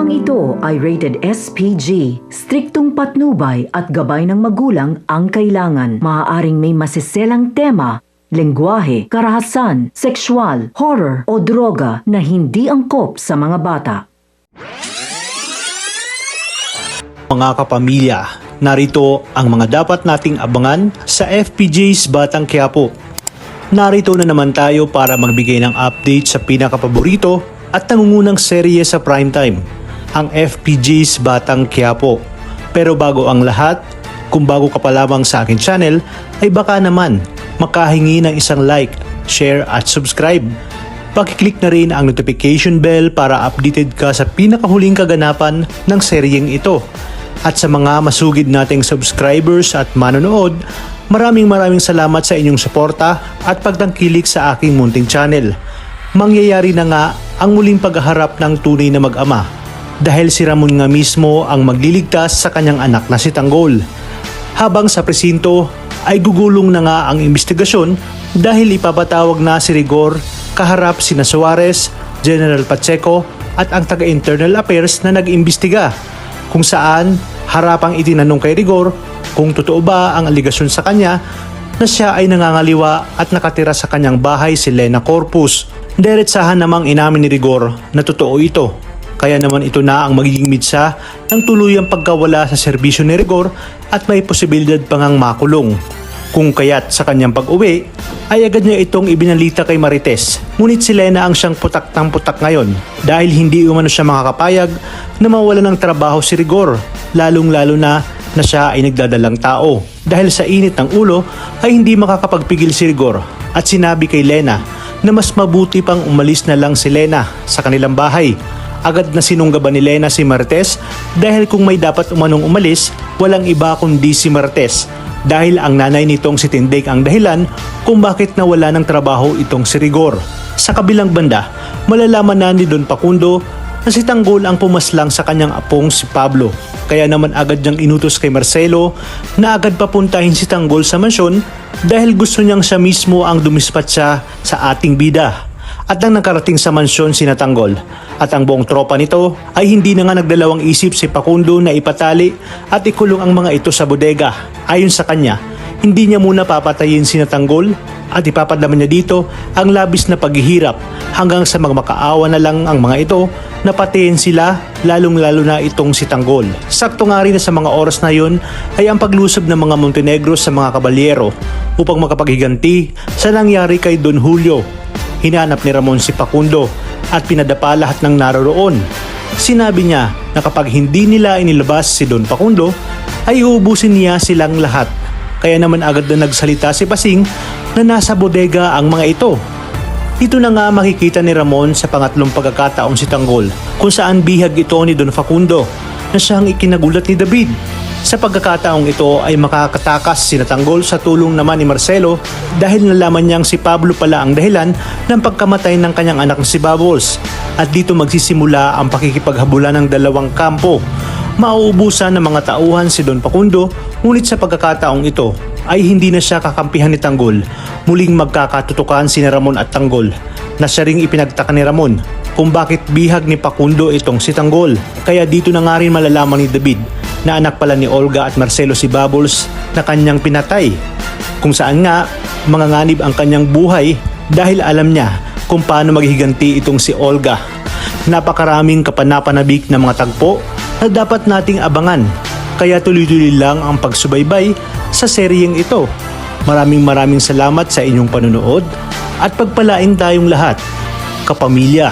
Programang ito ay rated SPG. Striktong patnubay at gabay ng magulang ang kailangan. Maaaring may masiselang tema, lengguwahe, karahasan, sexual, horror o droga na hindi angkop sa mga bata. Mga kapamilya, narito ang mga dapat nating abangan sa FPJ's Batang Quiapo. Narito na naman tayo para magbigay ng update sa pinakapaborito at nangungunang serye sa primetime, ang FPJ's Batang Quiapo. Pero bago ang lahat, kung bago ka pa lamang sa akin channel, ay baka naman makahingi ng isang like, share at subscribe. Pakiclick na rin ang notification bell para updated ka sa pinakahuling kaganapan ng seryeng ito. At sa mga masugid nating subscribers at manonood, maraming salamat sa inyong suporta at pagtangkilik sa aking munting channel. Mangyayari na nga ang muling paghaharap ng tunay na mag-ama dahil si Ramon nga mismo ang magliligtas sa kanyang anak na si Tanggol. Habang sa presinto ay gugulong na nga ang investigasyon dahil ipapatawag na si Rigor kaharap sina Suarez, General Pacheco at ang taga-Internal Affairs na nag-imbestiga, kung saan harapang itinanong kay Rigor kung totoo ba ang aligasyon sa kanya na siya ay nangangaliwa at nakatira sa kanyang bahay si Lena Corpus. Diretsahan namang inamin ni Rigor na totoo ito. Kaya naman ito na ang magiging mitsa ng tuluyang pagkawala sa serbisyo ni Rigor at may posibilidad pang ang makulong. Kung kaya't sa kanyang pag-uwi ay agad niya itong ibinalita kay Marites. Ngunit si Lena ang siyang putak ng putak ngayon dahil hindi umano siya makakapayag na mawala ng trabaho si Rigor, lalong-lalo na siya ay nagdadalang tao. Dahil sa init ng ulo ay hindi makakapagpigil si Rigor at sinabi kay Lena na mas mabuti pang umalis na lang si Lena sa kanilang bahay. Agad na sinunggaban ni Lena si Marites dahil kung may dapat umanong umalis, walang iba kundi si Marites. Dahil ang nanay nitong si Tindig ang dahilan kung bakit nawala ng trabaho itong si Rigor. Sa kabilang banda, malalaman na ni Don Facundo na si Tanggol ang pumaslang sa kanyang apong si Pablo. Kaya naman agad niyang inutos kay Marcelo na agad papuntahin si Tanggol sa mansyon dahil gusto niyang siya mismo ang dumispatsa sa ating bida. At nang nakarating sa mansyon si Tanggol at ang buong tropa nito ay hindi na nga nagdalawang isip si Facundo na ipatali at ikulong ang mga ito sa bodega. Ayon sa kanya, hindi niya muna papatayin si Tanggol at ipapadama niya dito ang labis na paghihirap hanggang sa magmakaawa na lang ang mga ito na patayin sila, lalong-lalo na itong si Tanggol. Sakto nga rin na sa mga oras na yun ay ang paglusob ng mga Montenegro sa mga kabalyero upang makapaghiganti sa nangyari kay Don Julio. Hinanap ni Ramon si Facundo at pinadapa lahat ng naroroon. Sinabi niya na kapag hindi nila inilabas si Don Facundo ay uubusin niya silang lahat. Kaya naman agad na nagsalita si Basing na nasa bodega ang mga ito. Ito na nga makikita ni Ramon sa pangatlong pagkakataong si Tanggol kung saan bihag ito ni Don Facundo na siyang ikinagulat ni David. Sa pagkakataong ito ay makakatakas si Tanggol sa tulong naman ni Marcelo dahil nalaman niyang si Pablo pala ang dahilan ng pagkamatay ng kanyang anak na si Bubbles. At dito magsisimula ang pakikipaghabulan ng dalawang kampo. Mauubusan ng mga tauhan si Don Facundo, ngunit sa pagkakataong ito ay hindi na siya kakampihan ni Tanggol. Muling magkakatutukan si Ramon at Tanggol na siya ring ipinagtaka ni Ramon kung bakit bihag ni Facundo itong si Tanggol. Kaya dito na nga rin malalaman ni David na anak pala ni Olga at Marcelo si Bubbles na kanyang pinatay, kung saan nga manganganib ang kanyang buhay dahil alam niya kung paano maghiganti itong si Olga. Napakaraming kapanapanabik na mga tagpo na dapat nating abangan, kaya tuloy-tuloy lang ang pagsubaybay sa seryeng ito. Maraming salamat sa inyong panonood at pagpalain tayong lahat, kapamilya.